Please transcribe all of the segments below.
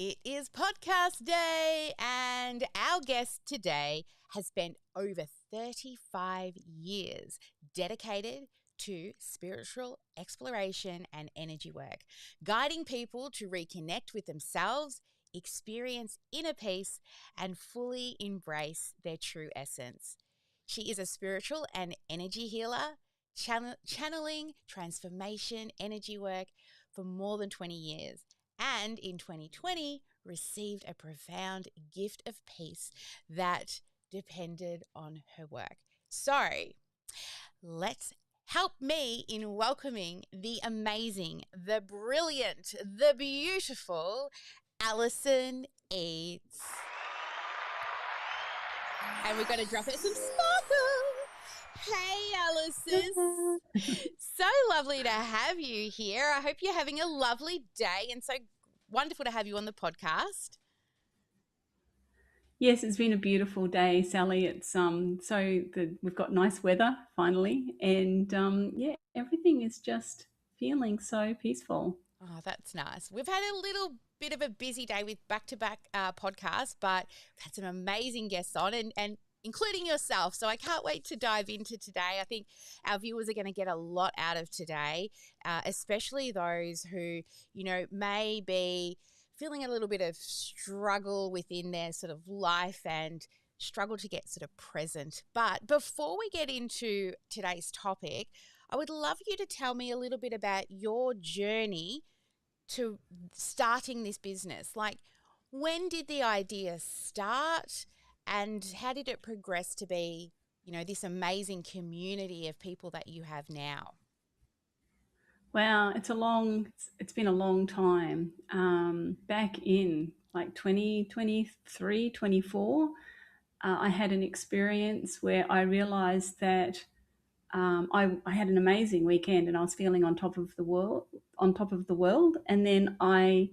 It is podcast day, and our guest today has spent over 35 years dedicated to spiritual exploration and energy work, guiding people to reconnect with themselves, experience inner peace, and fully embrace their true essence. She is a spiritual and energy healer, channeling transformation energy work for more than 20 years, and in 2020 received a profound gift of peace that depended on her work. So, let's help me in welcoming the amazing, the brilliant, the beautiful Alison Eades. And we're going to drop it some sparkle. Hey, Alison. So lovely to have you here. I hope you're having a lovely day, and so wonderful to have you on the podcast. Yes, it's been a beautiful day, Sally. It's we've got nice weather finally, and everything is just feeling so peaceful. Oh, that's nice. We've had a little bit of a busy day with back-to-back podcasts, but we've had some amazing guests on, and including yourself. So I can't wait to dive into today. I think our viewers are going to get a lot out of today, especially those who, may be feeling a little bit of struggle within their sort of life and struggle to get sort of present. But before we get into today's topic, I would love you to tell me a little bit about your journey to starting this business. Like, when did the idea start and how did it progress to be, this amazing community of people that you have now? Wow, it's been a long time. Back in like 2023, 24, I had an experience where I realized that I had an amazing weekend and I was feeling on top of the world. And then I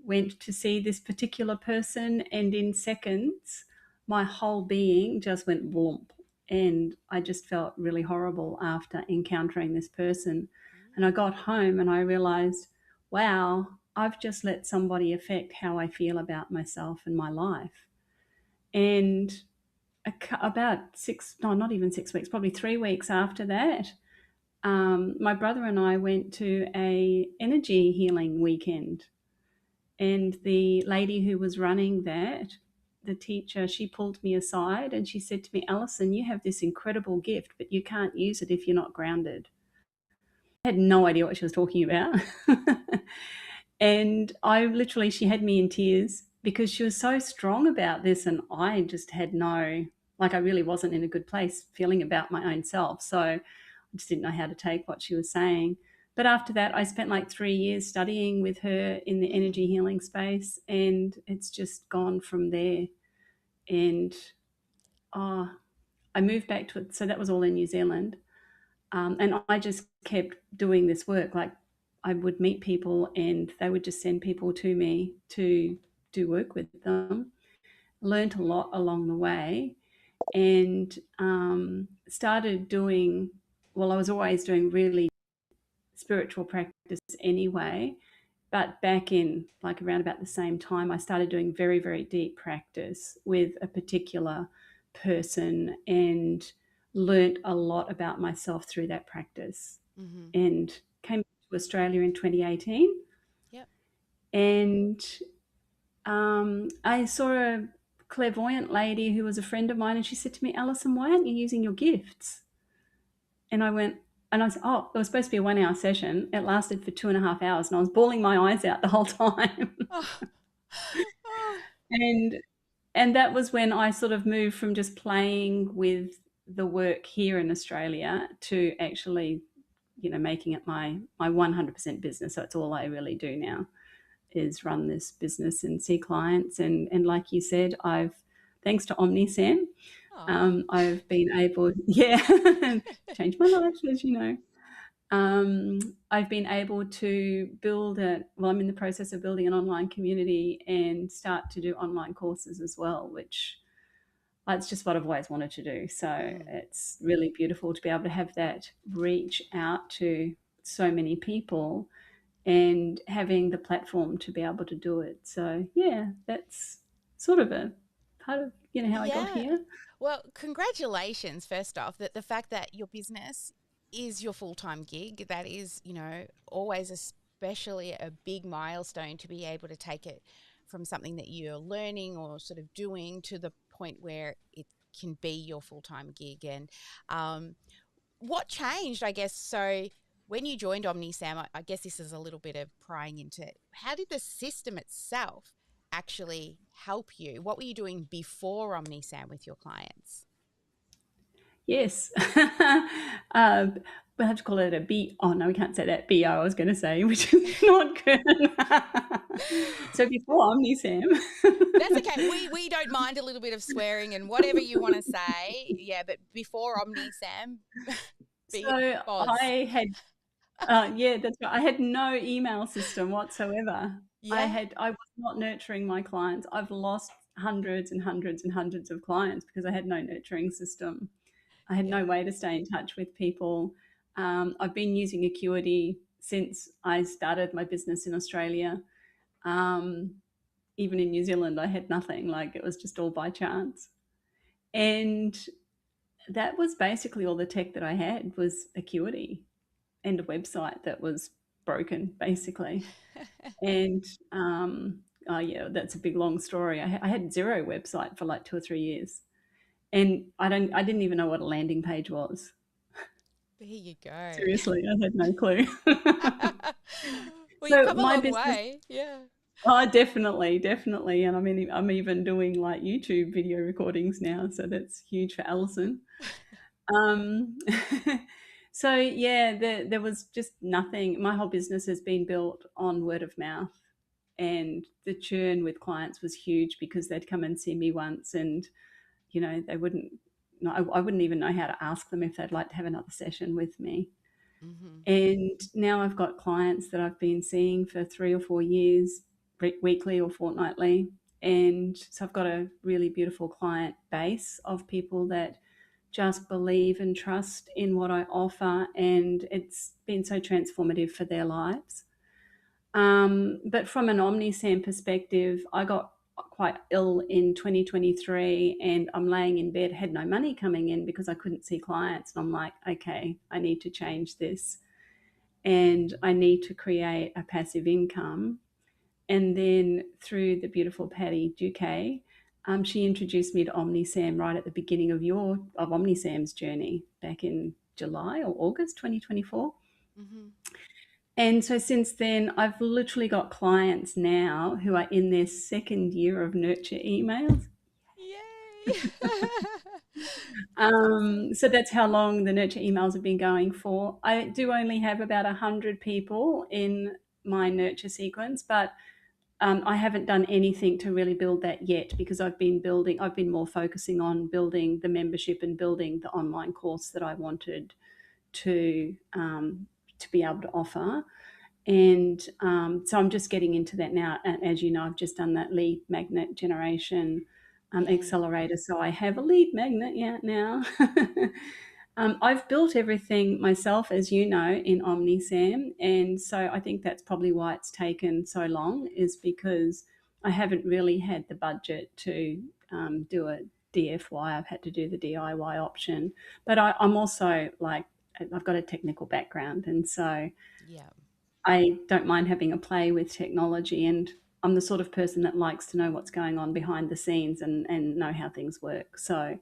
went to see this particular person, and in seconds, my whole being just went bloomp. And I just felt really horrible after encountering this person. And I got home and I realized, wow, I've just let somebody affect how I feel about myself and my life. And about no, not even 6 weeks, probably 3 weeks after that, my brother and I went to a energy healing weekend, and the lady who was running that, the teacher, she pulled me aside and she said to me, Alison, you have this incredible gift, but you can't use it if you're not grounded. I had no idea what she was talking about. And she had me in tears because she was so strong about this. And I just had I really wasn't in a good place feeling about my own self. So I just didn't know how to take what she was saying. But after that, I spent like 3 years studying with her in the energy healing space, and it's just gone from there. And I moved back to it. So that was all in New Zealand. And I just kept doing this work. Like, I would meet people and they would just send people to me to do work with them. Learned a lot along the way, and started doing, I was always doing really spiritual practice anyway. But back in like around about the same time, I started doing very, very deep practice with a particular person and learnt a lot about myself through that practice, Mm-hmm. and came to Australia in 2018. Yep. And I saw a clairvoyant lady who was a friend of mine, and she said to me, Alison, why aren't you using your gifts? And I went, and I said, oh, it was supposed to be a 1 hour session. It lasted for 2.5 hours, and I was bawling my eyes out the whole time. Oh, oh. and and that was when I sort of moved from just playing with the work here in Australia to actually, making it my 100% business. So it's all I really do now is run this business and see clients. And like you said, thanks to OmniSam, Oh. I've been able, yeah, changed my life, as you know. I've been able to I'm in the process of building an online community and start to do online courses as well, which it's just what I've always wanted to do. So it's really beautiful to be able to have that reach out to so many people and having the platform to be able to do it. So yeah, that's sort of a part of how I got Yeah. here. Well, congratulations, first off, that the fact that your business is your full time gig, that is, always especially a big milestone to be able to take it from something that you're learning or sort of doing to the point where it can be your full time gig. And um, what changed, I guess? So, when you joined OmniSam, I guess this is a little bit of prying into how did the system itself actually help you? What were you doing before OmniSam with your clients? Yes. We'll have to call it a B. Oh, no, we can't say that. BO, I was going to say, which is not good. So before OmniSam. That's okay. We don't mind a little bit of swearing and whatever you want to say. Yeah, but before OmniSam, be So Boz. I had, yeah, that's right. I had no email system whatsoever. Yeah, I was not nurturing my clients. I've lost hundreds and hundreds and hundreds of clients because I had no nurturing system. I had yeah. no way to stay in touch with people. I've been using Acuity since I started my business in Australia. Um, Even in New Zealand, I had nothing. Like it was just all by chance. And that was basically all the tech that I had was Acuity and a website that was broken, basically. And oh yeah, that's a big long story. I had zero website for like 2 or 3 years, and I didn't even know what a landing page was. There you go. Seriously, I had no clue. Well, you've So come a my long business, way. Yeah. oh, definitely, definitely, and I mean, I'm even doing like YouTube video recordings now, so that's huge for Alison. Um, so yeah, there was just nothing. My whole business has been built on word of mouth, and the churn with clients was huge because they'd come and see me once, and they wouldn't. No, I wouldn't even know how to ask them if they'd like to have another session with me. Hmm. And now I've got clients that I've been seeing for 3 or 4 years, weekly or fortnightly. And so I've got a really beautiful client base of people that just believe and trust in what I offer. And it's been so transformative for their lives. But from an OmniSam perspective, I got quite ill in 2023 and I'm laying in bed, had no money coming in because I couldn't see clients. And I'm like, okay, I need to change this and I need to create a passive income. And then through the beautiful Patty Duque, she introduced me to OmniSam right at the beginning of OmniSam's journey back in July or August 2024. Hmm. And so since then, I've literally got clients now who are in their second year of nurture emails. Yay. That's awesome. So that's how long the nurture emails have been going for. I do only have about 100 people in my nurture sequence, but I haven't done anything to really build that yet because I've been more focusing on building the membership and building the online course that I wanted to be able to offer. And so I'm just getting into that now. And as you know, I've just done that lead magnet generation Yay. accelerator. So I have a lead magnet now. I've built everything myself, as you know, in OmniSam. And so I think that's probably why it's taken so long, is because I haven't really had the budget to do a DFY. I've had to do the DIY option. But I'm also like, I've got a technical background. And so Yeah. I don't mind having a play with technology, and I'm the sort of person that likes to know what's going on behind the scenes and know how things work. So,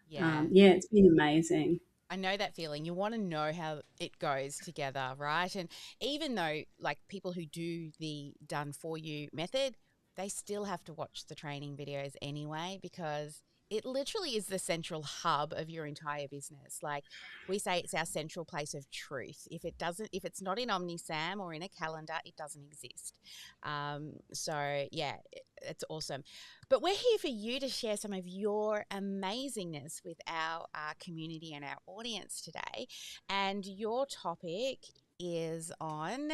Yeah. yeah, it's been amazing. I know that feeling. You want to know how it goes together, right? And even though, like, people who do the done for you method, they still have to watch the training videos anyway because it literally is the central hub of your entire business. Like we say, it's our central place of truth. If it's not in OmniSam or in a calendar, it doesn't exist. So yeah, it's awesome. But we're here for you to share some of your amazingness with our community and our audience today. And your topic is on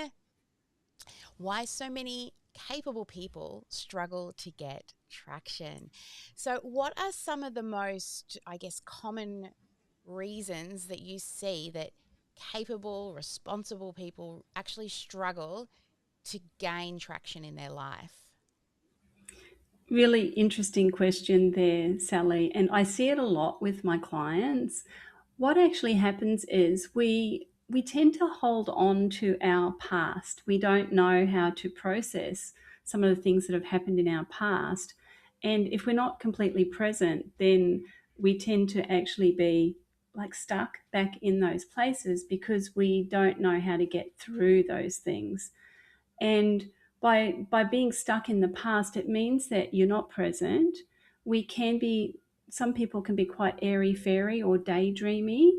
why so many capable people struggle to get traction. So, what are some of the most, I guess, common reasons that you see that capable, responsible people actually struggle to gain traction in their life? Really interesting question there, Sally. And I see it a lot with my clients. What actually happens is we tend to hold on to our past. We don't know how to process some of the things that have happened in our past. And if we're not completely present, then we tend to actually be like stuck back in those places because we don't know how to get through those things. And by being stuck in the past, it means that you're not present. We can be Some people can be quite airy fairy or daydreamy,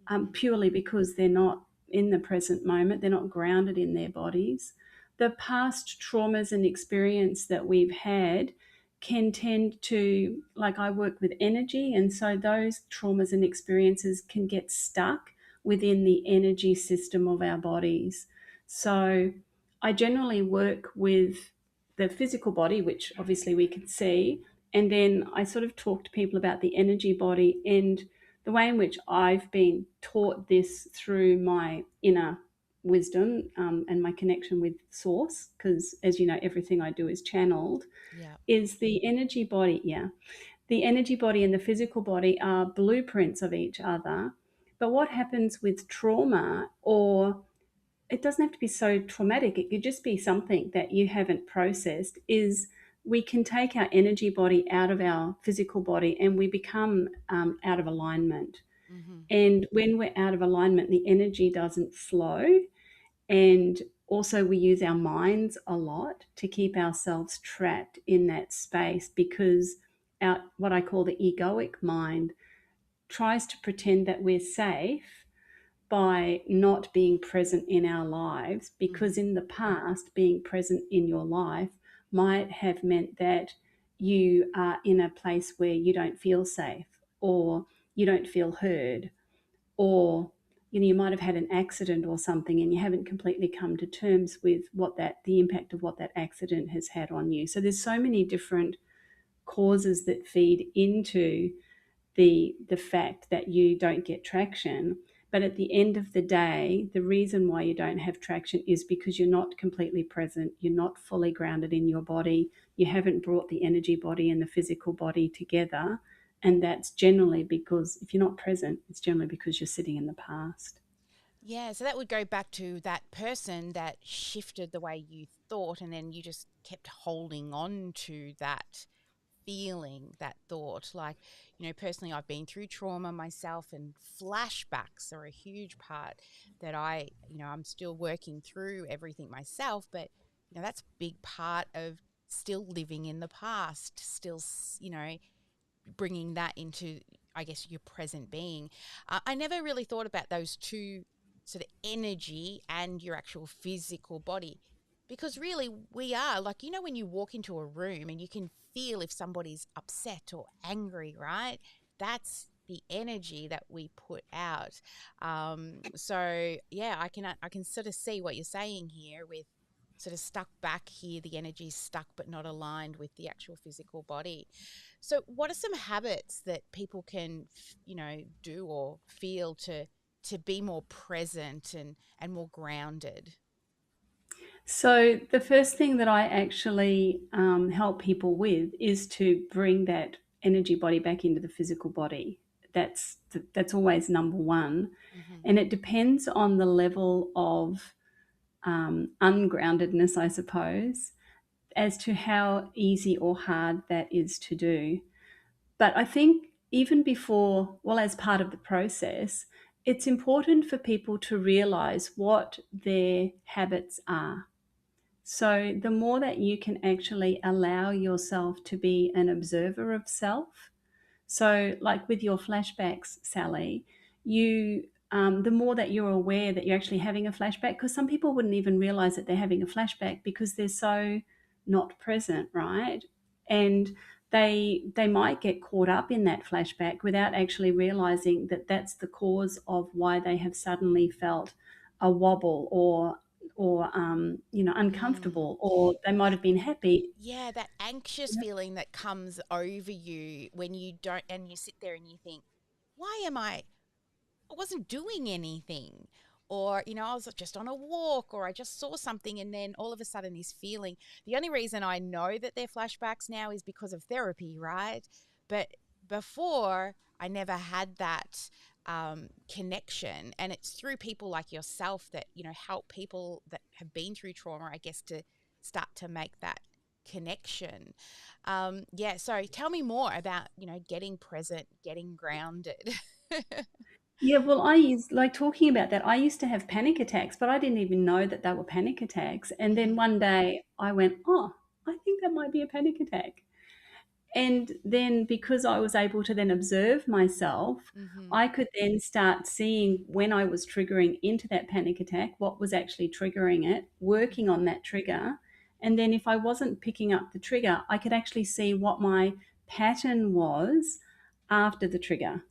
Mm-hmm. purely because they're not in the present moment. They're not grounded in their bodies. The past traumas and experience that we've had can tend to, like, I work with energy, and so those traumas and experiences can get stuck within the energy system of our bodies. So I generally work with the physical body, which obviously we can see, and then I sort of talk to people about the energy body and the way in which I've been taught this through my inner wisdom, and my connection with source, because as you know, everything I do is channeled, Yeah. is the energy body. Yeah, the energy body and the physical body are blueprints of each other. But what happens with trauma, or it doesn't have to be so traumatic, it could just be something that you haven't processed, is we can take our energy body out of our physical body and we become out of alignment. Mm-hmm. And when we're out of alignment, the energy doesn't flow. And also, we use our minds a lot to keep ourselves trapped in that space because what I call the egoic mind tries to pretend that we're safe by not being present in our lives, Mm-hmm. because in the past, being present in your life might have meant that you are in a place where you don't feel safe, or you don't feel heard, or you might have had an accident or something and you haven't completely come to terms with the impact of what that accident has had on you. So there's so many different causes that feed into the fact that you don't get traction. But at the end of the day, the reason why you don't have traction is because you're not completely present, you're not fully grounded in your body, you haven't brought the energy body and the physical body together. And that's generally because if you're not present, it's generally because you're sitting in the past. Yeah, so that would go back to that person that shifted the way you thought, and then you just kept holding on to that feeling, that thought. Like, personally, I've been through trauma myself, and flashbacks are a huge part that I'm still working through everything myself, but, that's a big part of still living in the past, still, bringing that into, I guess, your present being. I never really thought about those two, sort of energy and your actual physical body. Because really, we are like, when you walk into a room and you can feel if somebody's upset or angry, right? That's the energy that we put out. So yeah, I can sort of see what you're saying here with sort of stuck back here. The energy's stuck but not aligned with the actual physical body. So, what are some habits that people can, do or feel to be more present and more grounded? So, the first thing that I actually help people with is to bring that energy body back into the physical body. That's always number one, Mm-hmm. and it depends on the level of ungroundedness, I suppose, as to how easy or hard that is to do. But I think even before, well, as part of the process, it's important for people to realize what their habits are. So, the more that you can actually allow yourself to be an observer of self, so, like with your flashbacks, Sally, the more that you're aware that you're actually having a flashback, because some people wouldn't even realize that they're having a flashback because they're so not present, right? And they might get caught up in that flashback without actually realizing that that's the cause of why they have suddenly felt a wobble, or Mm. uncomfortable, or they might have been happy. Yeah, that anxious feeling that comes over you when you don't, and you sit there and you think, why am I wasn't doing anything. or, I was just on a walk, or I just saw something, and then all of a sudden this feeling. The only reason I know that they're flashbacks now is because of therapy, right? But before, I never had that connection. And it's through people like yourself that, help people that have been through trauma, I guess, to start to make that connection. Yeah. So tell me more about, getting present, getting grounded. Yeah, well, I used like talking about that. I used to have panic attacks, but I didn't even know that they were panic attacks. And then Mm-hmm. one day I went, "Oh, I think that might be a panic attack." And then because I was able to then observe myself, Mm-hmm. I could then start seeing when I was triggering into that panic attack, what was actually triggering it, working on that trigger. And then if I wasn't picking up the trigger, I could actually see what my pattern was after the trigger,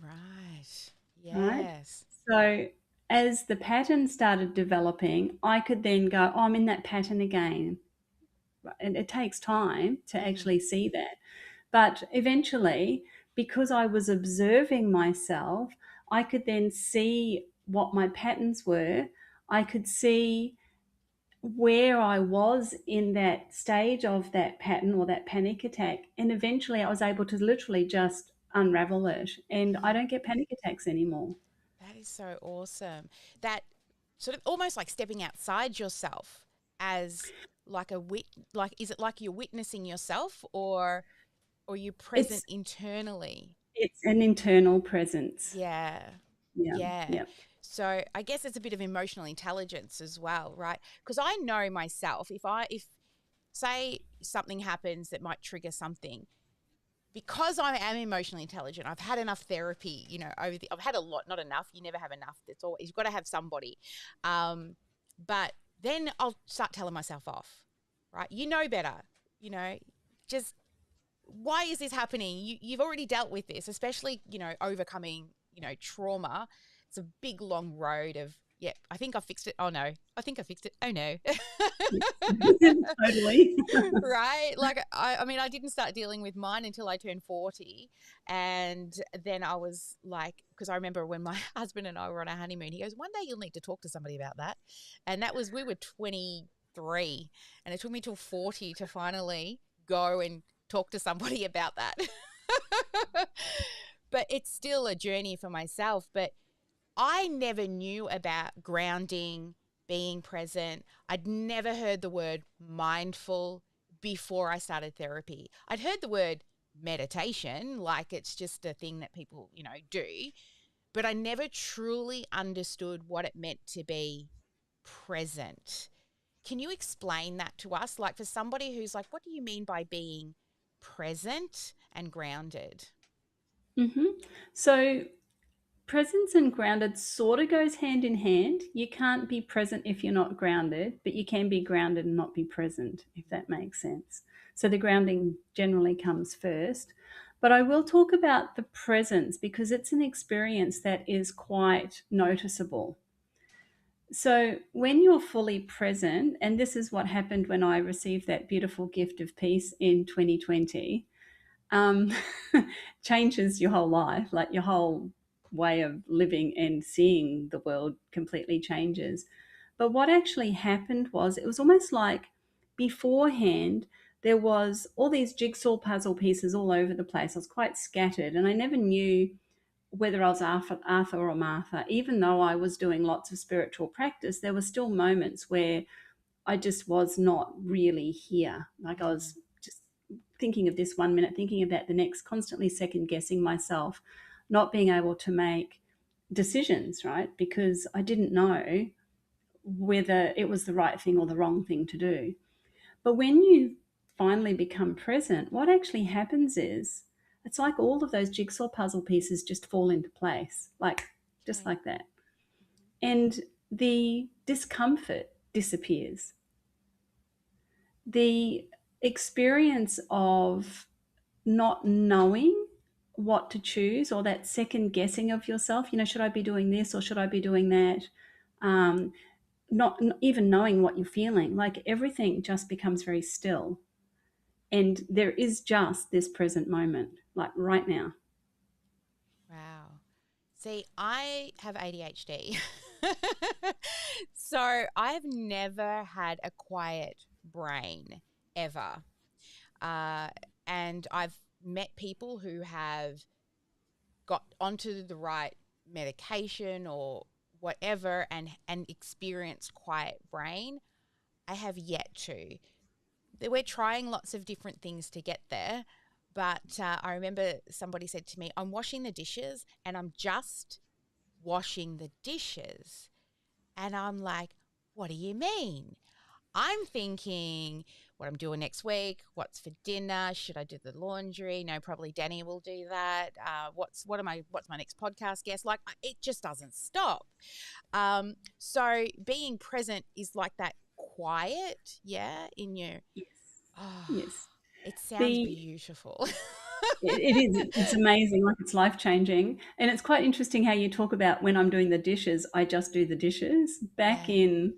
Right. right? Yes. So as the pattern started developing, I could then go, oh, I'm in that pattern again. And it takes time to Mm. actually see that. But eventually, because I was observing myself, I could then see what my patterns were. I could see where I was in that stage of that pattern or that panic attack. And eventually, I was able to literally just unravel it. And I Mm. don't get panic attacks anymore. That is so awesome. That sort of almost like stepping outside yourself as like like, is it like you're witnessing yourself, or you present It's internally? it's an internal presence. Yeah. Yeah, Yeah. yeah. So I guess it's a bit of emotional intelligence as well, right? Because I know myself, if say something happens that might trigger something, because I am emotionally intelligent, I've had enough therapy, I've had a lot, not enough. You never have enough. That's all. You've got to have somebody. Um, but then I'll start telling myself off, right? You know better, you know, just why is this happening? You've already dealt with this, especially, overcoming, trauma. It's a big, long road of, yep, I think I fixed it. Oh, no. I think I fixed it. Oh, no. Totally. Right? Like, I mean, I didn't start dealing with mine until I turned 40. And then I was like, because I remember when my husband and I were on our honeymoon, he goes, one day you'll need to talk to somebody about that. And that was, we were 23. And it took me till 40 to finally go and talk to somebody about that. But it's still a journey for myself. But I never knew about grounding, being present. I'd never heard the word mindful before I started therapy. I'd heard the word meditation, like it's just a thing that people, do, but I never truly understood what it meant to be present. Can you explain that to us? Like, for somebody who's like, what do you mean by being present and grounded? hmm So presence and grounded sort of goes hand in hand. You can't be present if you're not grounded, but you can be grounded and not be present, if that makes sense. So the grounding generally comes first. But I will talk about the presence because it's an experience that is quite noticeable. So when you're fully present, and this is what happened when I received that beautiful gift of peace in 2020, um, changes your whole life, like your whole way of living and seeing the world completely changes. But what actually happened was it was almost like beforehand, there was all these jigsaw puzzle pieces all over the place. I was quite scattered and I never knew whether I was Arthur or Martha. Even though I was doing lots of spiritual practice, there were still moments where I just was not really here. Like I Mm-hmm. was just thinking of this one minute, thinking of that the next, constantly second guessing myself, not being able to make decisions, right? Because I didn't know whether it was the right thing or the wrong thing to do. But when you finally become present, what actually happens is it's like all of those jigsaw puzzle pieces just fall into place, like just Okay. like that. And the discomfort disappears. The experience of not knowing what to choose or that second guessing of yourself, should I be doing this or should I be doing that? Um, not even knowing what you're feeling, like everything just becomes very still. And there is just this present moment, like right now. Wow. See, I have ADHD. So I've never had a quiet brain ever. Uh, and I've met people who have got onto the right medication or whatever and experienced quiet brain. I have yet to. We're trying lots of different things to get there. But I remember somebody said to me, I'm washing the dishes and I'm just washing the dishes. And I'm like, what do you mean? I'm thinking what I'm doing next week, what's for dinner, should I do the laundry? No, probably Danny will do that. What's my next podcast guest? Like it just doesn't stop. So being present is like that quiet, yeah, in your Yes. oh, Yes. it sounds The beautiful. it is. It's amazing. Like it's life changing, and it's quite interesting how you talk about when I'm doing the dishes. I just do the dishes. Back Yeah. in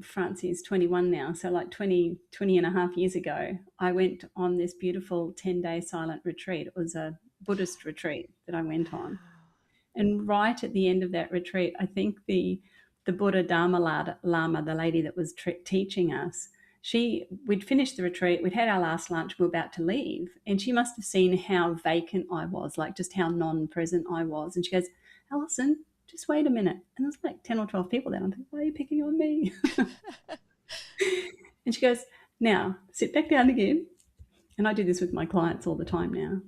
Francie's 21 now, so like 20 and a half years ago, I went on this beautiful 10-day silent retreat. It was a Buddhist retreat that I went on. Wow. And right at the end of that retreat, I think the Buddha Dharma Lama, the lady that was teaching us, we'd finished the retreat, we'd had our last lunch, we were about to leave, and she must have seen how vacant I was, like just how non-present I was. And she goes, Alison, just wait a minute. And there's like 10 or 12 people there. I'm thinking, why are you picking on me? And she goes, now sit back down again. And I do this with my clients all the time now.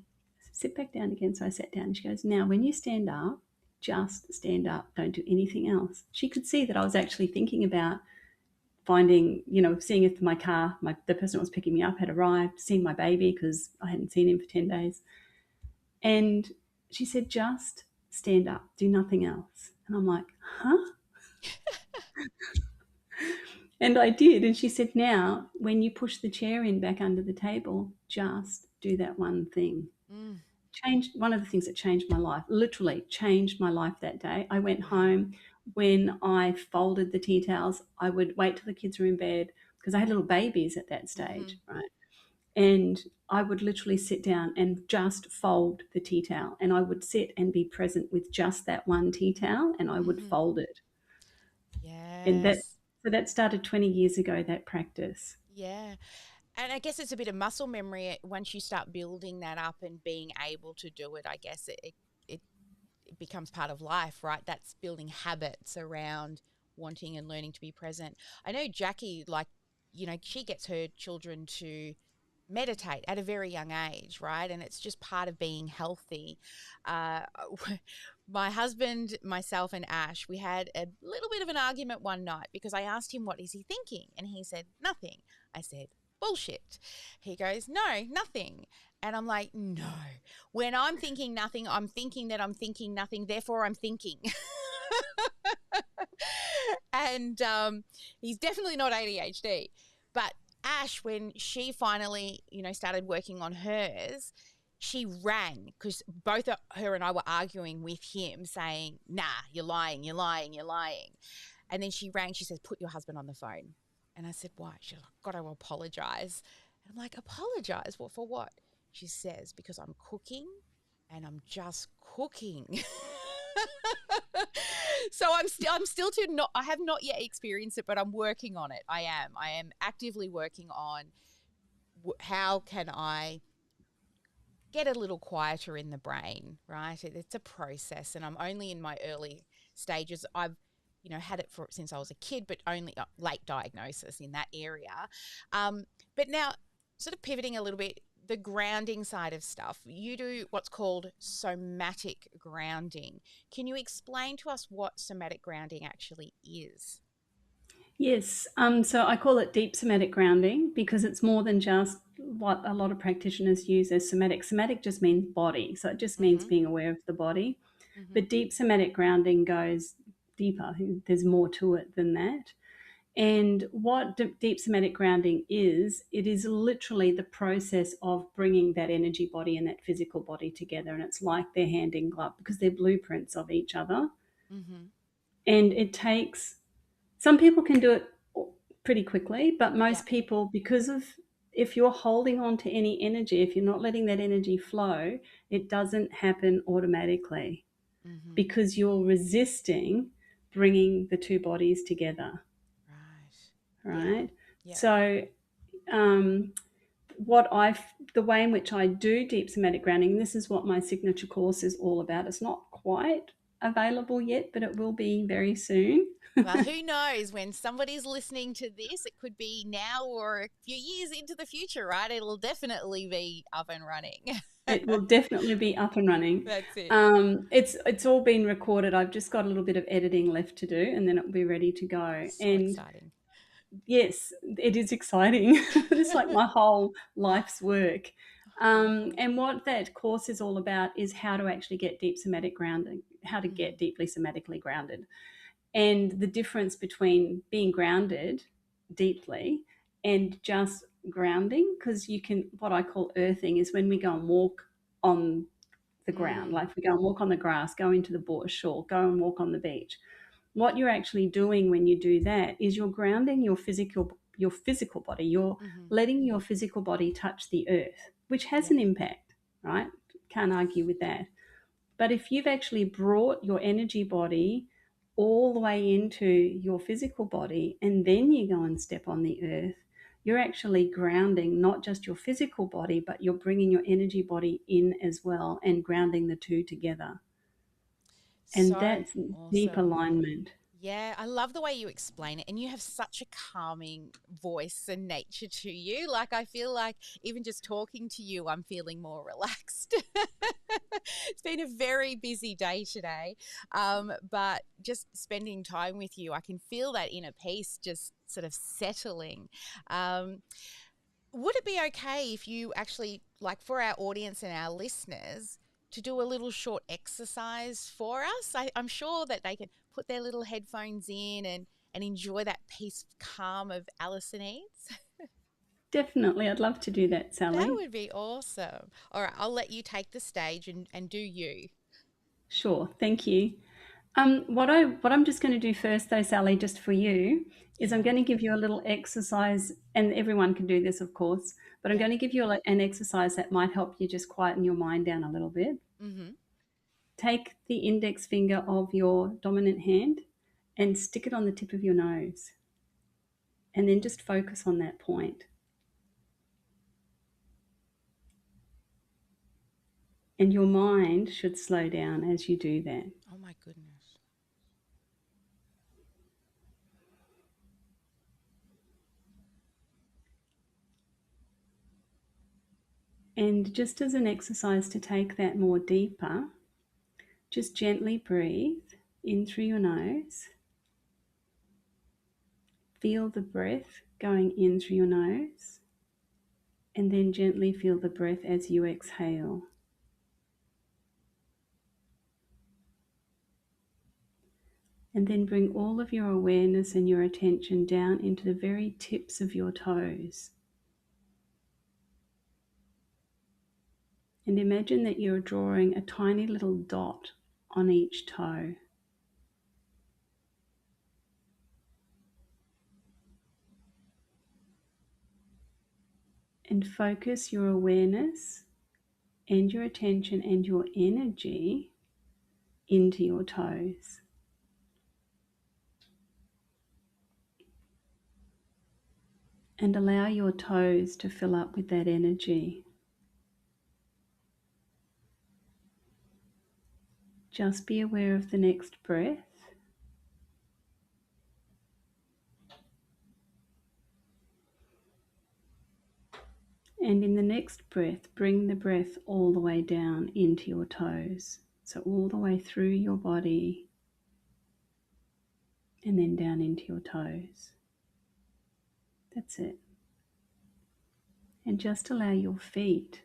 Sit back down again. So I sat down and she goes, now when you stand up, just stand up. Don't do anything else. She could see that I was actually thinking about finding, seeing if my car, the person that was picking me up had arrived, seeing my baby because I hadn't seen him for 10 days. And she said, just stand up, do nothing else. And I'm like, huh? And I did. And she said, now, when you push the chair in back under the table, just do that one thing. Mm, Changed one of the things that changed my life, literally changed my life that day. I went wow. home. When I folded the tea towels, I would wait till the kids were in bed because I had little babies at that Mm-hmm. stage, right? And I would literally sit down and just fold the tea towel. And I would sit and be present with just that one tea towel and I would Mm-hmm. fold it. And Yes. that started 20 years ago, that practice. Yeah. And I guess it's a bit of muscle memory once you start building that up and being able to do it. I guess it, it becomes part of life, right? That's building habits around wanting and learning to be present. I know Jackie, like, she gets her children to meditate at a very young age, right? And it's just part of being healthy. Uh, my husband, myself, and Ash, we had a little bit of an argument one night because I asked him, what is he thinking? And he said, nothing. I said, bullshit. He goes, no, nothing. And I'm like, no. When I'm thinking nothing, I'm thinking that I'm thinking nothing. Therefore, I'm thinking. And he's definitely not ADHD. But Ash, when she finally, started working on hers, she rang because both her and I were arguing with him, saying, "Nah, you're lying, you're lying, you're lying." And then she rang. She says, "Put your husband on the phone." And I said, "Why?" She's like, "Got to apologize." And I'm like, "Apologize? What for? What?" She says, "Because I'm cooking, and I'm just cooking." So I'm still to not I have not yet experienced it, but I'm working on it. I am actively working on how can I get a little quieter in the brain, right? It's a process, and I'm only in my early stages. I've had it for since I was a kid, but only late diagnosis in that area. But now, sort of pivoting a little bit, the grounding side of stuff. You do what's called somatic grounding. Can you explain to us what somatic grounding actually is? Yes, so I call it deep somatic grounding because it's more than just what a lot of practitioners use as somatic. Somatic just means body, so it just means Mm-hmm. being aware of the body. Mm-hmm. But deep somatic grounding goes deeper, there's more to it than that. And what deep somatic grounding is, it is literally the process of bringing that energy body and that physical body together. And it's like they're hand in glove because they're blueprints of each other. Mm-hmm. And it takes, some people can do it pretty quickly, but Yeah. most people, because of, if you're holding on to any energy, if you're not letting that energy flow, it doesn't happen automatically Mm-hmm. because you're resisting. bringing the two bodies together, Right. Yeah. right? Yeah. So, um, what I've the way in which I do deep somatic grounding, this is what my signature course is all about. It's not quite available yet, but it will be very soon. Well, who knows when somebody's listening to this, it could be now or a few years into the future, right? It'll definitely be up and running. It will definitely be up and running. That's it. It's all been recorded. I've just got a little bit of editing left to do, and then it'll be ready to go. So And exciting. yes, it is exciting. It's like my whole life's work. Beautiful. And what that course is all about is how to actually get deep somatic grounding, how to Mm, get deeply somatically grounded, and the difference between being grounded deeply and just grounding. Because you can, what I call earthing is when we go and walk on the ground, mm, like we go and walk on the grass, go into the bush, or go and walk on the beach. What you're actually doing when you do that is you're grounding your physical body. You're mm-hmm. letting your physical body touch the earth, which has Yep. an impact, right? Can't argue with that. But if you've actually brought your energy body all the way into your physical body and then you go and step on the earth, you're actually grounding not just your physical body, but you're bringing your energy body in as well and grounding the two together. And So that's deep awesome. alignment. Yeah, I love the way you explain it. And you have such a calming voice and nature to you. Like, I feel like even just talking to you, I'm feeling more relaxed. It's been a very busy day today. But just spending time with you, I can feel that inner peace just sort of settling. Um, would it be okay if you actually, like for our audience and our listeners, to do a little short exercise for us? I'm sure that they can put their little headphones in and enjoy that peace, calm of Alison Eades. Definitely. I'd love to do that, That Sally. would be awesome. All right, I'll let you take the stage and do you. Sure. Thank you. What I'm just going to do first, though, Sally, just for you, is I'm Yeah, going to give you a little exercise, and everyone can do this, of course, but I'm yeah. going to give you an exercise that might help you just quieten your mind down a little bit. Mm-hmm. Take the index finger of your dominant hand and stick it on the tip of your nose, and then just focus on that point. And your mind should slow down as you do that. Oh my goodness. And just as an exercise to take that more deeper, just gently breathe in through your nose. Feel the breath going in through your nose, and then gently feel the breath as you exhale. And then bring all of your awareness and your attention down into the very tips of your toes. And imagine that you're drawing a tiny little dot on each toe. And focus your awareness and your attention and your energy into your toes. And allow your toes to fill up with that energy. Just be aware of the next breath. And in the next breath, bring the breath all the way down into your toes. So all the way through your body and then down into your toes. That's it. And just allow your feet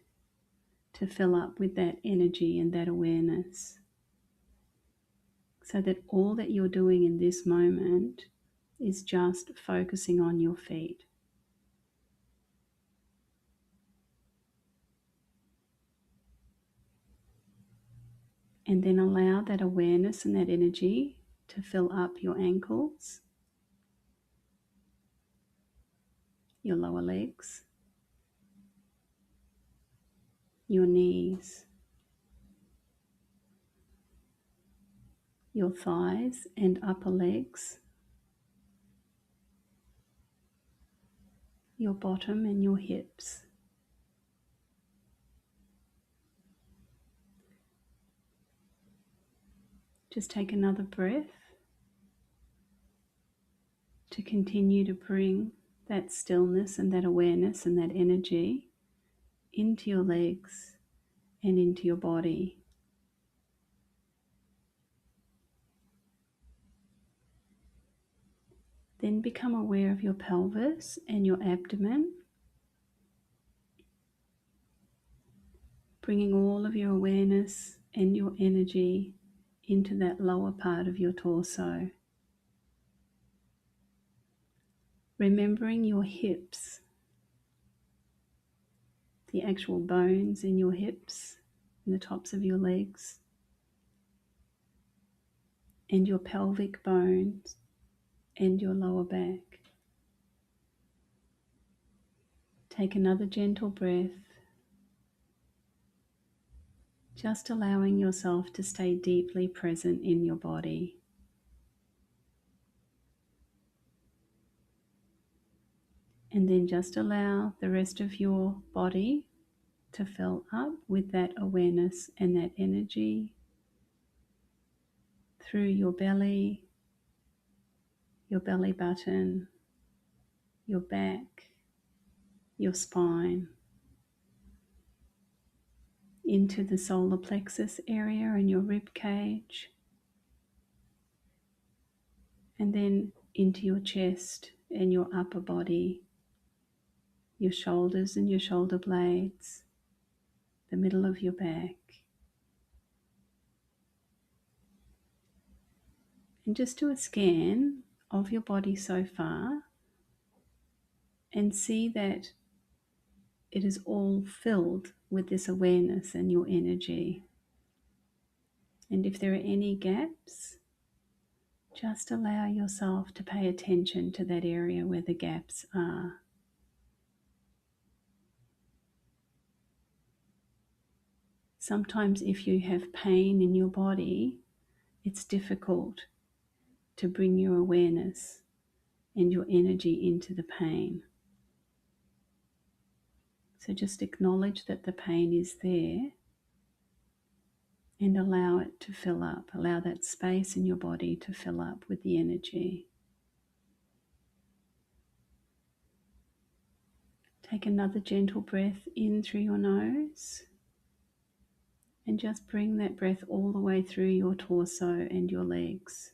to fill up with that energy and that awareness, so that all that you're doing in this moment is just focusing on your feet. And then allow that awareness and that energy to fill up your ankles, your lower legs, your knees, your thighs and upper legs, your bottom and your hips. Just take another breath to continue to bring that stillness and that awareness and that energy into your legs and into your body. Then become aware of your pelvis and your abdomen, bringing all of your awareness and your energy into that lower part of your torso. Remembering your hips, the actual bones in your hips and the tops of your legs, and your pelvic bones and your lower back. Take another gentle breath, just allowing yourself to stay deeply present in your body. And then just allow the rest of your body to fill up with that awareness and that energy through your belly button, your back, your spine, into the solar plexus area and your rib cage, and then into your chest and your upper body, your shoulders and your shoulder blades, the middle of your back. And just do a scan of your body so far and see that it is all filled with this awareness and your energy. And if there are any gaps, just allow yourself to pay attention to that area where the gaps are. Sometimes if you have pain in your body, it's difficult to bring your awareness and your energy into the pain. So just acknowledge that the pain is there and allow it to fill up. Allow that space in your body to fill up with the energy. Take another gentle breath in through your nose and just bring that breath all the way through your torso and your legs.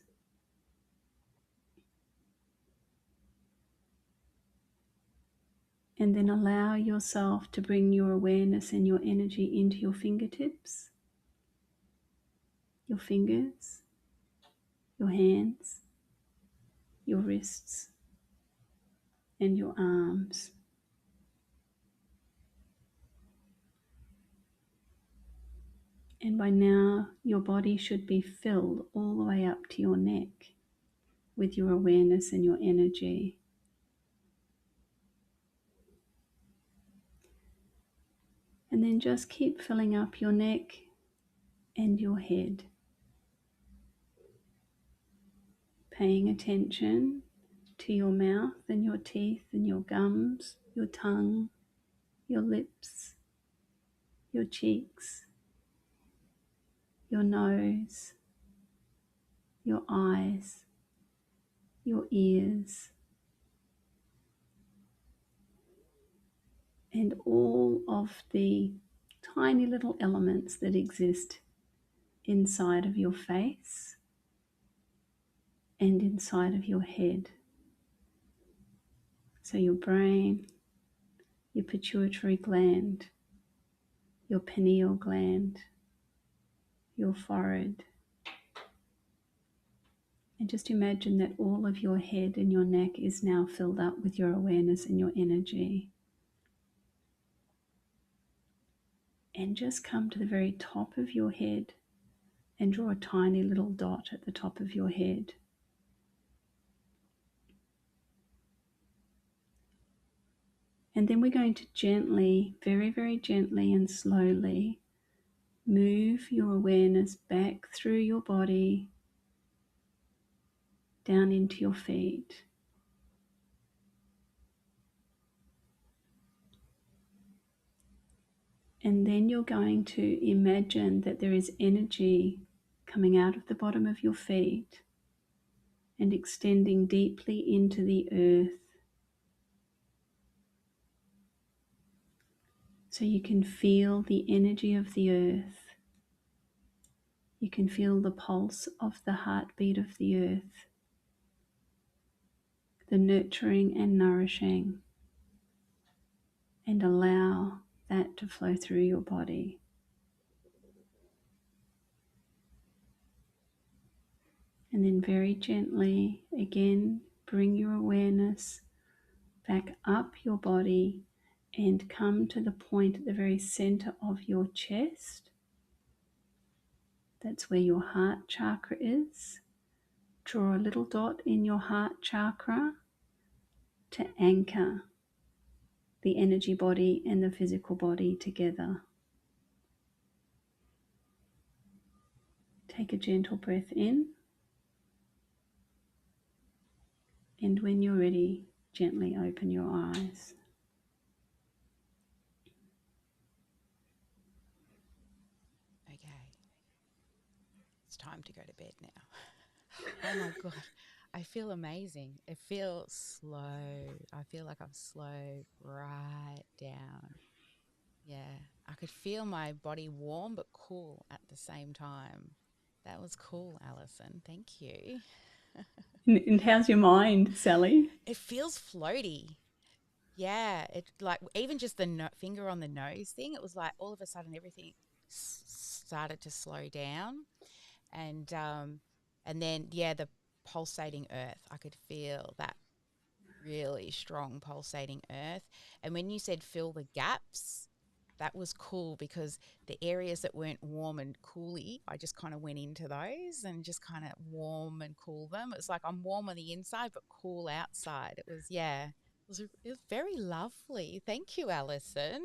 And then allow yourself to bring your awareness and your energy into your fingertips, your fingers, your hands, your wrists, and your arms. And by now, your body should be filled all the way up to your neck with your awareness and your energy. And then just keep filling up your neck and your head, paying attention to your mouth and your teeth and your gums, your tongue, your lips, your cheeks, your nose, your eyes, your ears, and all of the tiny little elements that exist inside of your face and inside of your head. So your brain, your pituitary gland, your pineal gland, your forehead. And just imagine that all of your head and your neck is now filled up with your awareness and your energy. And just come to the very top of your head and draw a tiny little dot at the top of your head. And then we're going to gently, very, very gently and slowly move your awareness back through your body down into your feet. And then you're going to imagine that there is energy coming out of the bottom of your feet and extending deeply into the earth. So you can feel the energy of the earth. You can feel the pulse of the heartbeat of the earth, the nurturing and nourishing, and allow that to flow through your body. And then very gently, again, bring your awareness back up your body and come to the point at the very center of your chest. That's where your heart chakra is. Draw a little dot in your heart chakra to anchor the energy body and the physical body together. Take a gentle breath in, and when you're ready, gently open your eyes. Okay, it's time to go to bed now. Oh my God, I feel amazing. It feels slow. I feel like I've slowed right down. Yeah, I could feel my body warm but cool at the same time. That was cool, Alison. Thank you. And how's your mind, Sally? It feels floaty. Yeah, it like even just the finger on the nose thing, it was like all of a sudden everything started to slow down. And and then yeah, the pulsating earth, I could feel that really strong pulsating earth. And when you said fill the gaps, that was cool because the areas that weren't warm and cooly, I just kind of went into those and just kind of warm and cool them. It was like I'm warm on the inside but cool outside. It was, yeah, it was very lovely. Thank you, Alison.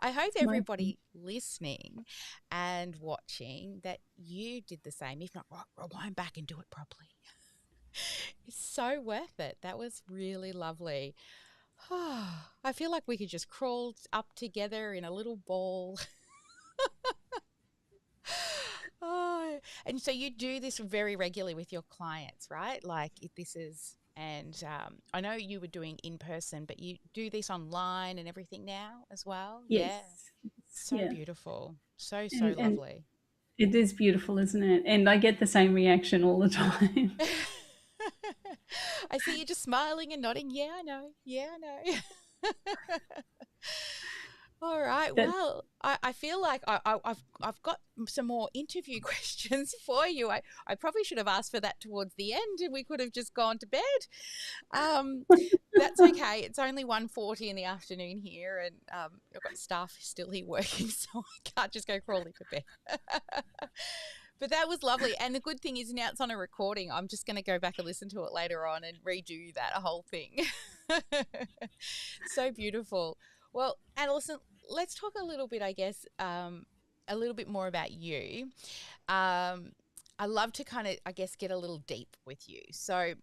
I hope My everybody listening and watching that you did the same. If not, rewind back and do it properly. It's so worth it. That was really lovely. I feel like we could just crawl up together in a little ball. Oh, and so you do this very regularly with your clients, right? Like if this is, and I know you were doing in person, but you do this online and everything now as well. yes, Yeah, so yeah, beautiful, so and lovely. it is beautiful, isn't it? And I get the same reaction all the time. I see you just smiling and nodding. Yeah, I know. Yeah, I know. All right. That Well, I feel like I've got some more interview questions for you. I probably should have asked for that towards the end, and we could have just gone to bed. Um, that's okay. It's only 1:40 in the afternoon here, and I've got staff still here working, so I can't just go crawling to bed. But that was lovely. And the good thing is now it's on a recording. I'm just going to go back and listen to it later on and redo that whole thing. So beautiful. Well, Alison, let's talk a little bit, I guess, a little bit more about you. I love to kind of, I guess, get a little deep with you. So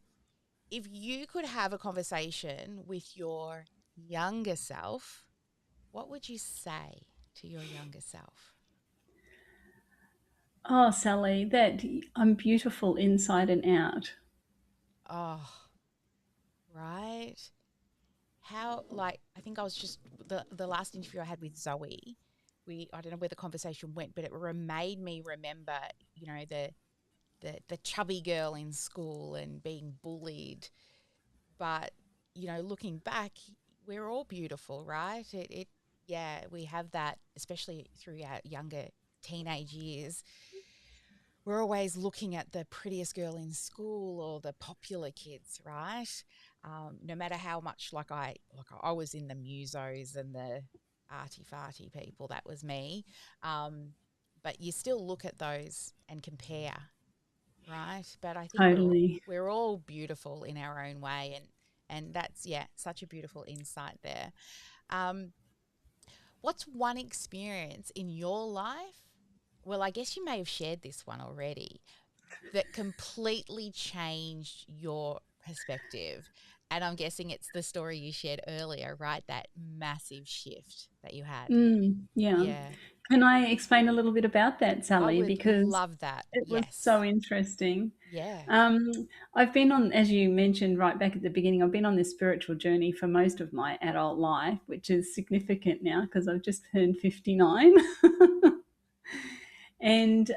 if you could have a conversation with your younger self, what would you say to your younger self? oh, Sally, that I'm beautiful inside and out. Oh, right. How, like, I think I was just the last interview I had with Zoe. I don't know where the conversation went, but it made me remember, the chubby girl in school and being bullied. But looking back, we're all beautiful, right? Yeah, we have that, especially through our younger teenage years. We're always looking at the prettiest girl in school or the popular kids, right? No matter how much like I was in the musos and the arty farty people, that was me. But you still look at those and compare, right? But I think Totally. we're all beautiful in our own way, and that's, yeah, such a beautiful insight there. Um, what's one experience in your life? Well, I guess you may have shared this one already, that completely changed your perspective. And I'm guessing it's the story you shared earlier, right? That massive shift that you had. Yeah. Yeah. Can I explain a little bit about that, I Sally? would Because love that. it was Yes. so interesting. Yeah. Um, I've been on, as you mentioned right back at the beginning, I've been on this spiritual journey for most of my adult life, which is significant now because I've just turned 59. And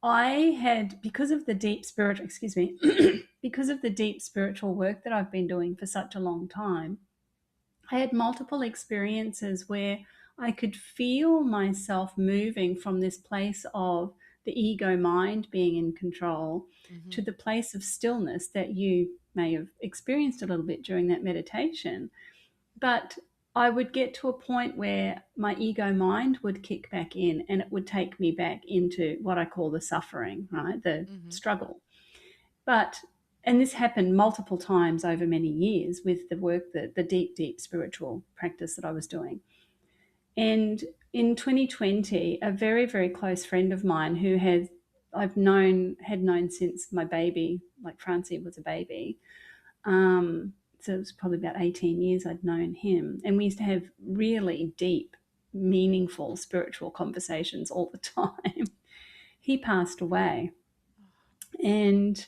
I had, because of the deep spiritual, excuse me, because of the deep spiritual work that I've been doing for such a long time, I had multiple experiences where I could feel myself moving from this place of the ego mind being in control to Mm-hmm. the place of stillness that you may have experienced a little bit during that meditation. But I would get to a point where my ego mind would kick back in and it would take me back into what I call the suffering, right? The Mm-hmm. struggle. But and this happened multiple times over many years with the work that the deep, deep spiritual practice that I was doing. And in 2020, a very, very close friend of mine who had known since my baby, like Francie was a baby. So it was probably about 18 years I'd known him. And we used to have really deep, meaningful spiritual conversations all the time. He passed away. And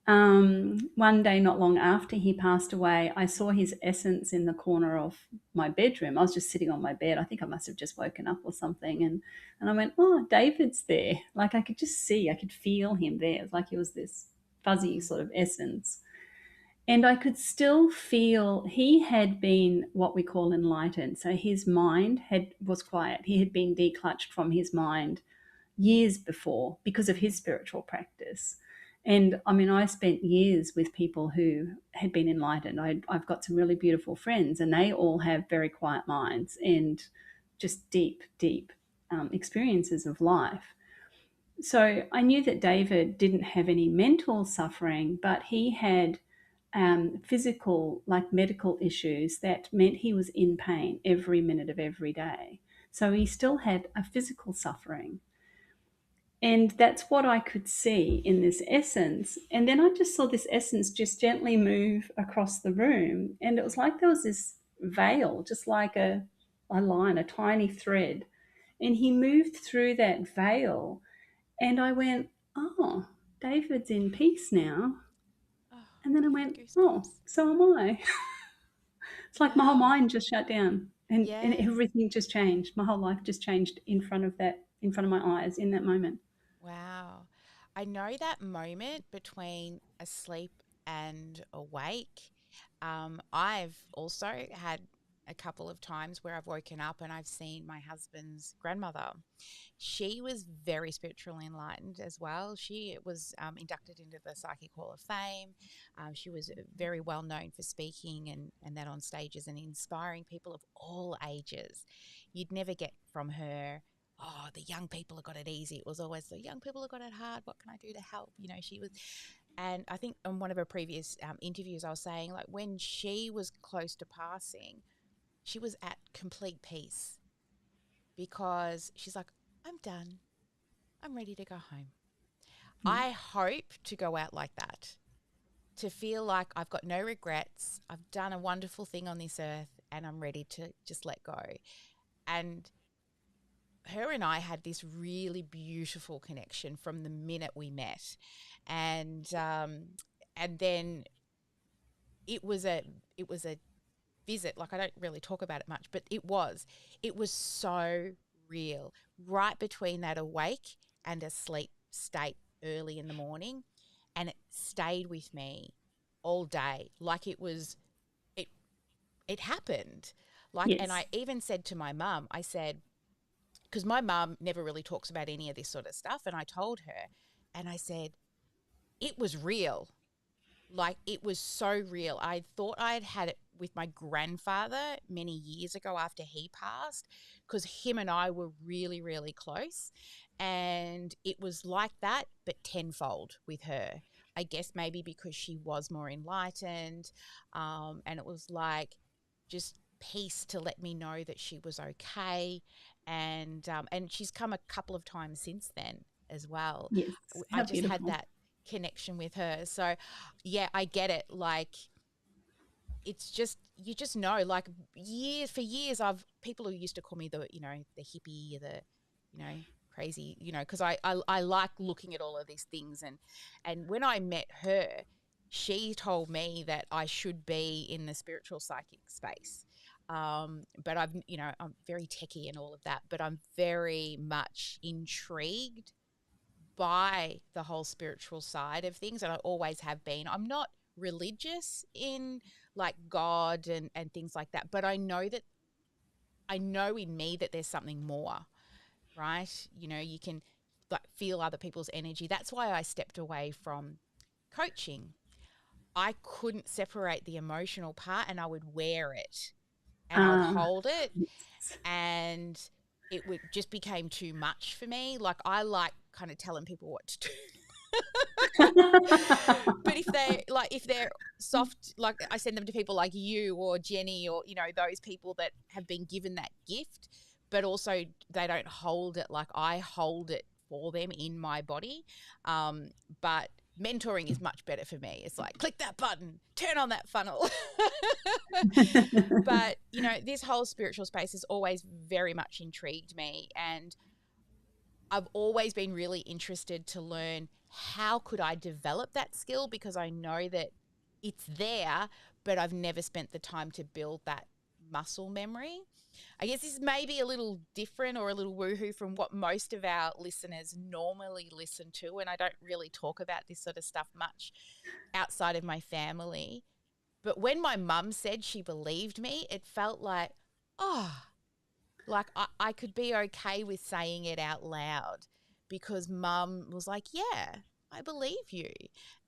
one day, not long after he passed away, I saw his essence in the corner of my bedroom. I was just sitting on my bed. I think I must have just woken up or something. And I went, oh, David's there. Like I could just see, I could feel him there. It was like he was this fuzzy Mm-hmm. sort of essence. And I could still feel he had been what we call enlightened. So his mind was quiet. He had been declutched from his mind years before because of Mm-hmm. his spiritual practice. And I mean, I spent years with people who had been enlightened. I've got some really beautiful friends, and they all have very quiet minds and just deep, deep experiences of life. So I knew that David didn't have any mental suffering, but he had physical, like medical issues that meant he was in pain every minute of every day. So he still had a physical suffering. And that's what I could see in this essence. And then I just saw this essence just gently move across the room. And it was like there was this veil, just like a line, a tiny thread. And he moved through that veil. And I went, oh, David's in peace now. Oh, And then I went, oh, goosebumps. so am I. It's like my whole Wow. mind just shut down and Yeah. everything just changed. My whole life just changed in front of my eyes in that moment. Wow. I know that moment between asleep and awake. I've also had a couple of times where I've woken up and I've seen my husband's grandmother. She was very spiritually enlightened as well. She was inducted into the Psychic Hall of Fame. She was very well known for speaking and that on stages and inspiring people of all ages. You'd never get from her, oh, the young people have got it easy. It was always the young people have got it hard. What can I do to help? She was, and I think in one of her previous interviews, I was saying like when she was close to passing, she was at complete peace because she's like, I'm done. I'm ready to go home. Yeah. I hope to go out like that, to feel like I've got no regrets. I've done a wonderful thing on this earth and I'm ready to just let go. And her and I had this really beautiful connection from the minute we met. And then it was a it was a visit. Like I don't really talk about it much, but it was so real. Right between that awake and asleep state early in the morning, and it stayed with me all day. Like it it happened. Like, and Yes. I even said to my mum, I said, because my mum never really talks about any of this sort of stuff, and I told her, and I said it was real. Like it was so real. I thought I had it with my grandfather many years ago after he passed, because him and I were really, really close. And it was like that, but tenfold with her. I guess maybe because she was more enlightened. And it was like just peace to let me know that she was okay. And she's come a couple of times since then as well. Yes. I How just had beautiful. that connection with her. So, yeah, I get it. Like, it's just, you just know, like, years for years, I've people who used to call me the, the hippie, the, crazy, because I like looking at all of these things. And when I met her, she told me that I should be in the spiritual psychic space. But I'm very techie and all of that, but I'm very much intrigued by the whole spiritual side of things, and I always have been. I'm not religious in like God and things like that, but I know in me that there's something more, right? You can like feel other people's energy. That's why I stepped away from coaching. I couldn't separate the emotional part, and I would wear it and I would Ah, hold it, yes. and it would just became too much for me. Like, I like kind of telling people what to do. But if they're soft, like, I send them to people like you or Jenny, or those people that have been given that gift, but also they don't hold it like I hold it for them in my body. But mentoring is much better for me. It's like, click that button, turn on that funnel. But this whole spiritual space has always very much intrigued me, and I've always been really interested to learn how could I develop that skill, because I know that it's there, but I've never spent the time to build that muscle memory. I guess this may be a little different or a little woohoo from what most of our listeners normally listen to, and I don't really talk about this sort of stuff much outside of my family. But when my mum said she believed me, it felt oh, like I could be okay with saying it out loud, because mum was like, yeah, I believe you.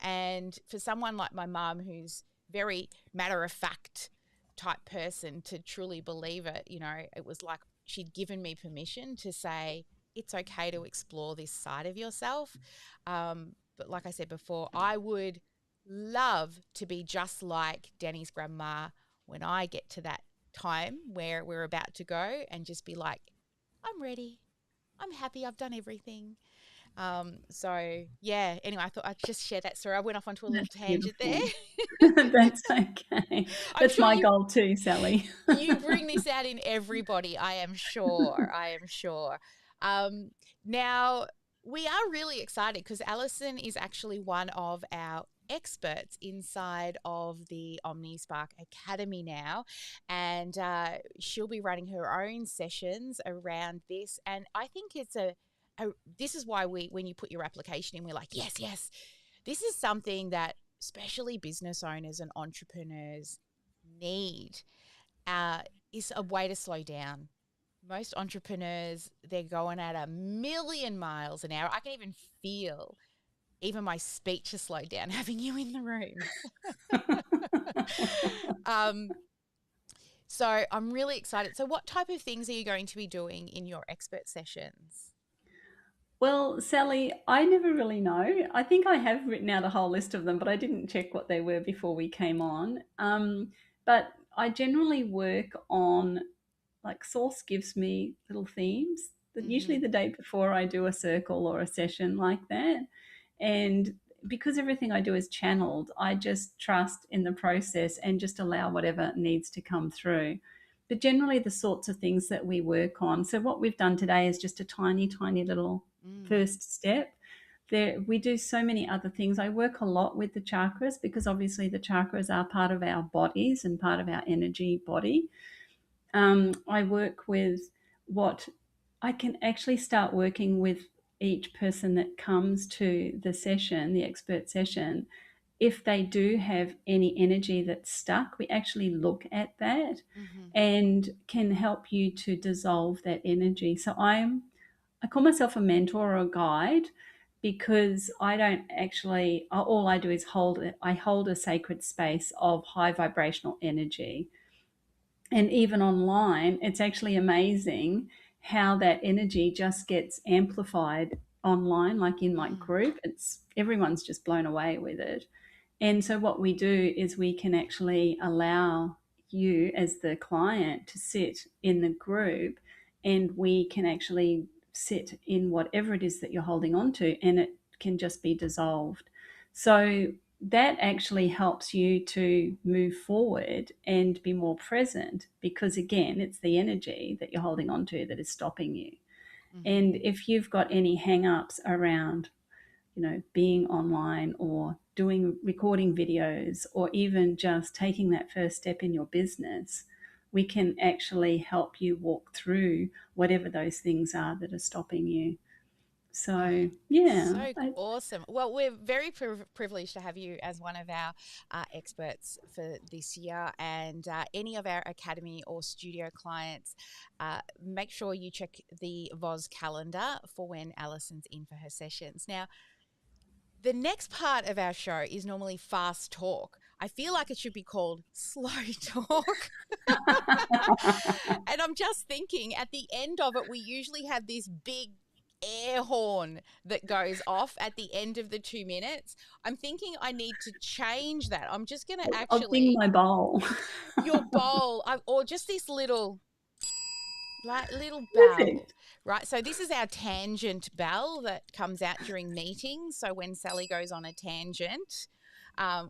And for someone like my mum, who's very matter of fact type person, to truly believe it, it was like she'd given me permission to say, it's okay to explore this side of yourself. But like I said before, I would love to be just like Danny's grandma when I get to that time where we're about to go, and just be like, I'm ready. I'm happy. I've done everything. So yeah, anyway, I thought I'd just share that story. I went off onto a little That's tangent there. beautiful. That's okay. I'm That's sure my you goal too, Sally. you bring this out in everybody, I am sure. I am sure. Now, we are really excited because Alison is actually one of our experts inside of the OmniSpark Academy now, and she'll be running her own sessions around this. And I think it's a this is why when you put your application in, we're like, yes, yes, this is something that especially business owners and entrepreneurs need, uh, is a way to slow down. Most entrepreneurs, they're going at a million miles an hour. I can even feel even my speech has slowed down having you in the room. um, so I'm really excited. So what type of things are you going to be doing in your expert sessions? Well, Sally, I never really know. I think I have written out a whole list of them, but I didn't check what they were before we came on. But I generally work on, like, Source gives me little themes that usually Mm-hmm. the day before I do a circle or a session like that. And because everything I do is channeled, I just trust in the process and just allow whatever needs to come through. But generally, the sorts of things that we work on. So, what we've done today is just a tiny, tiny little Mm. first step. There, we do so many other things. I work a lot with the chakras because obviously the chakras are part of our bodies and part of our energy body. I work with what I can actually start working with each person that comes to the session, the expert session. If they do have any energy that's stuck, we actually look at that Mm-hmm. and can help you to dissolve that energy. So I call myself a mentor or a guide because I don't actually, all I do is I hold a sacred space of high vibrational energy. And even online, it's actually amazing how that energy just gets amplified online, like in my Mm. group. It's everyone's just blown away with it. And so what we do is we can actually allow you as the client to sit in the group, and we can actually sit in whatever it is that you're holding on to, and it can just be dissolved. So that actually helps you to move forward and be more present, because again, it's the energy that you're holding on to that is stopping you. And Mm-hmm. if you've got any hang-ups around, being online or doing recording videos or even just taking that first step in your business, we can actually help you walk through whatever those things are that are stopping you. Oh, So, yeah, so awesome. Well, we're very privileged to have you as one of our experts for this year. And any of our academy or studio clients, make sure you check the VOZ calendar for when Alison's in for her sessions. Now, the next part of our show is normally fast talk. I feel like it should be called slow talk. And I'm just thinking at the end of it, we usually have this big air horn that goes off at the end of the 2 minutes. I'm thinking I need to change that. I'm just going to I'll ding actually, my bowl. your bowl, or just this little like little bell, Perfect. right? So this is our tangent bell that comes out during meetings. So when Sally goes on a tangent,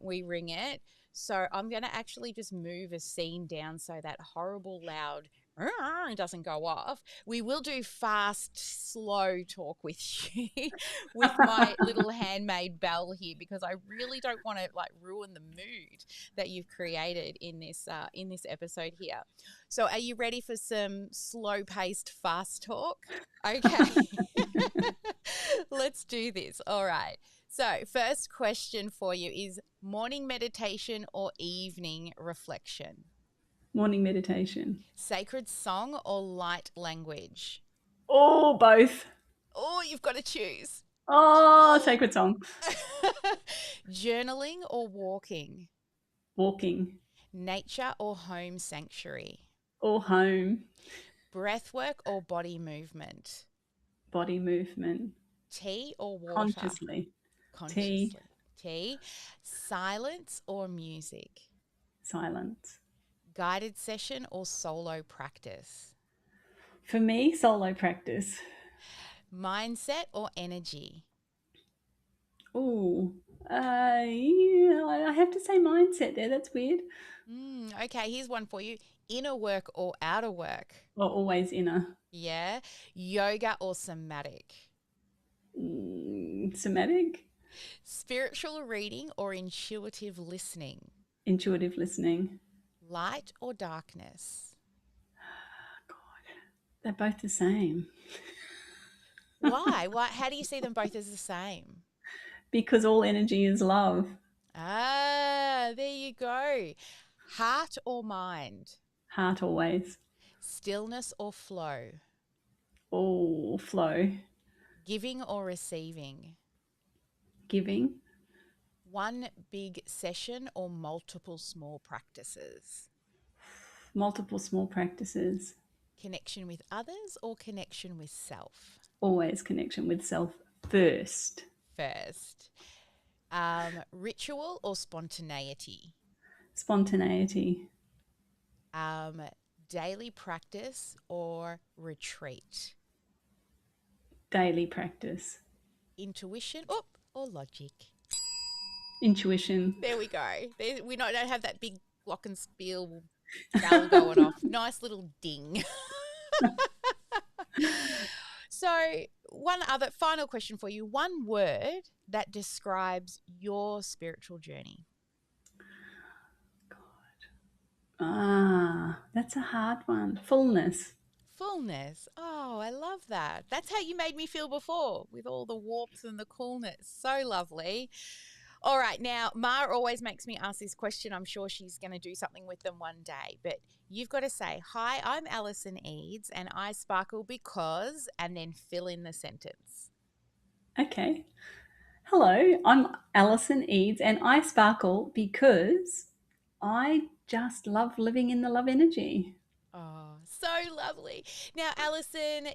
we ring it. So I'm going to actually just move a scene down so that horrible loud doesn't go off. We will do fast, slow talk with you with my little handmade bell here, because I really don't want to like ruin the mood that you've created in this episode here. So, are you ready for some slow paced fast talk? Okay. Let's do this. All right. So, first question for you is morning meditation or evening reflection? Morning meditation. Sacred song or light language? Oh, both. Oh, you've got to choose. Oh, Oh. sacred song. Journaling or walking? Walking. Nature or home sanctuary? Or home. Breathwork or body movement? Body movement. Tea or water? Consciously. Tea. Consciously. Tea. Silence or music? Silence. Guided session or solo practice? For me, solo practice. Mindset or energy? Oh, yeah, I have to say mindset there. That's weird. Okay, here's one for you. Inner work or outer work? Or always inner. Yeah. Yoga or somatic? Somatic. Spiritual reading or intuitive listening? Intuitive listening. Light or darkness? God, they're both the same. Why? Why? How do you see them both as the same? Because all energy is love. Ah, there you go. Heart or mind? Heart always. Stillness or flow? Oh, flow. Giving or receiving? Giving. One big session or multiple small practices? Multiple small practices. Connection with others or connection with self? Always connection with self first. First. Ritual or spontaneity? Spontaneity. Daily practice or retreat? Daily practice. Intuition or logic? Intuition. There we go. We don't have that big glockenspiel bell going off. Nice little ding. So, one other final question for you. One word that describes your spiritual journey. That's a hard one. Fullness. Fullness. Oh, I love that. That's how you made me feel before, with all the warmth and the coolness. So lovely. All right. Now, Ma always makes me ask this question. I'm sure she's going to do something with them one day. But you've got to say, hi, I'm Alison Eades and I sparkle because, and then fill in the sentence. Okay. Hello, I'm Alison Eades and I sparkle because I just love living in the love energy. Oh, so lovely. Now, Alison,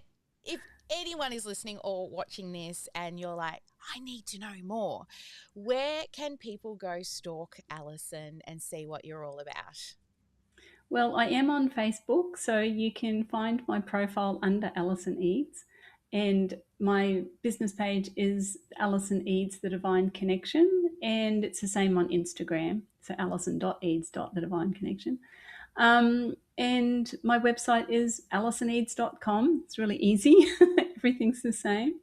if anyone is listening or watching this and you're like, I need to know more, where can people go stalk Alison and see what you're all about? Well, I am on Facebook, so you can find my profile under Alison Eades. And my business page is Alison Eades, The Divine Connection, and it's the same on Instagram. So alison.eades.thedivineconnection. And my website is alisoneades.com. It's really easy. Everything's the same.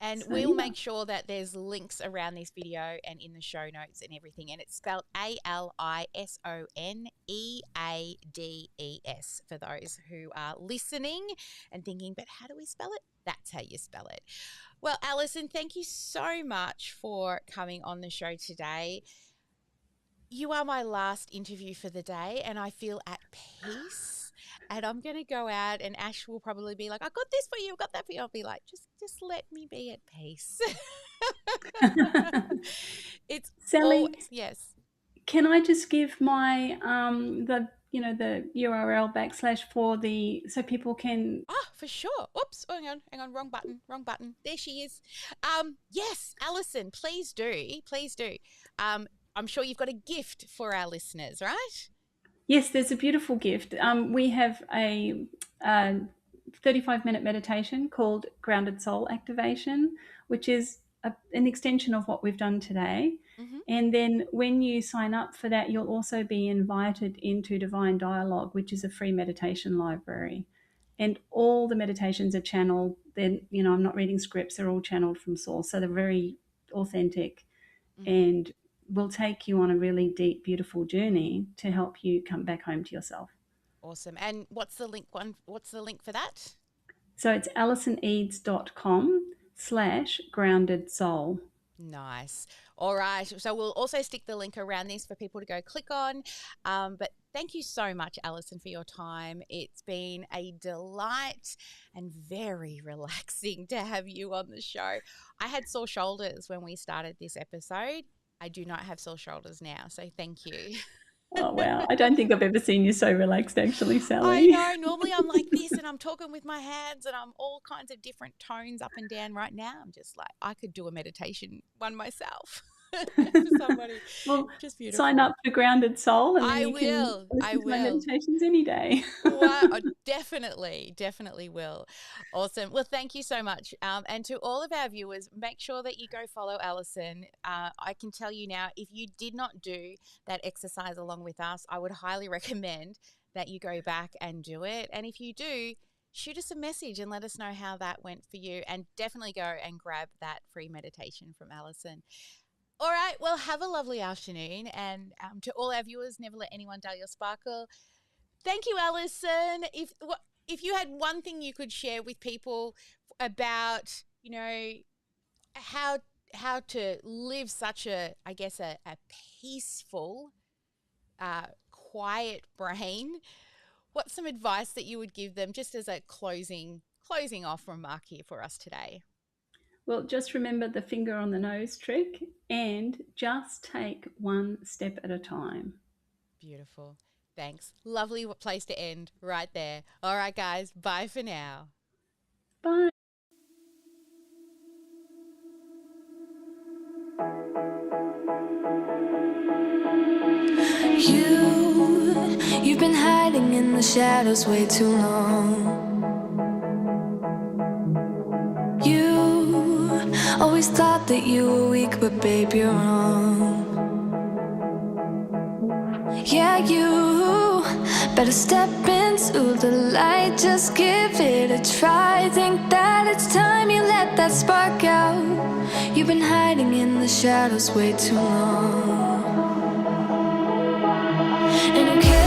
And So, we'll yeah. make sure that there's links around this video and in the show notes and everything. And it's spelled ALISONEADES for those who are listening and thinking, but how do we spell it? That's how you spell it. Well, Alison, thank you so much for coming on the show today. You are my last interview for the day, and I feel at peace. And I'm going to go out, and Ash will probably be like, I got this for you, I got that for you. I'll be like, just let me be at peace. It's all, Sally, yes. can I just give my the URL / for the so people can. Ah, for sure. Oops, hang on, wrong button. There she is. Yes, Alison, please do. I'm sure you've got a gift for our listeners, right? Yes, there's a beautiful gift. We have a 35-minute meditation called Grounded Soul Activation, which is an extension of what we've done today. Mm-hmm. And then when you sign up for that, you'll also be invited into Divine Dialogue, which is a free meditation library. And all the meditations are channeled. Then, I'm not reading scripts, they're all channeled from source. So they're very authentic. Mm-hmm. And will take you on a really deep, beautiful journey to help you come back home to yourself. Awesome. And what's the link for that? So it's alisoneads.com/grounded soul. Nice. All right. So we'll also stick the link around this for people to go click on. But thank you so much, Alison, for your time. It's been a delight and very relaxing to have you on the show. I had sore shoulders when we started this episode. I do not have sore shoulders now. So thank you. Oh, wow. I don't think I've ever seen you so relaxed, actually, I Sally. know. Normally I'm like this and I'm talking with my hands and I'm all kinds of different tones up and down. Right now I'm just like, I could do a meditation one myself for somebody. Well, Just beautiful. sign up for Grounded Soul and then I you can will. listen to my meditations any day. Wow, I definitely will. Awesome. Well, thank you so much. And to all of our viewers, make sure that you go follow Alison. I can tell you now, if you did not do that exercise along with us, I would highly recommend that you go back and do it. And if you do, shoot us a message and let us know how that went for you. And definitely go and grab that free meditation from Alison. All right. Well, have a lovely afternoon. And to all our viewers, never let anyone dull your sparkle. Thank you, Alison. If you had one thing you could share with people about, how to live such a peaceful, quiet brain, what's some advice that you would give them just as a closing off remark here for us today? Well, just remember the finger on the nose trick and just take one step at a time. Beautiful. Thanks. Lovely place to end right there. All right, guys. Bye for now. Bye. You've been hiding in the shadows way too long. You always thought that you were weak, but babe, you're wrong. Yeah, you better step into the light, just give it a try. Think that it's time you let that spark out. You've been hiding in the shadows way too long. And okay,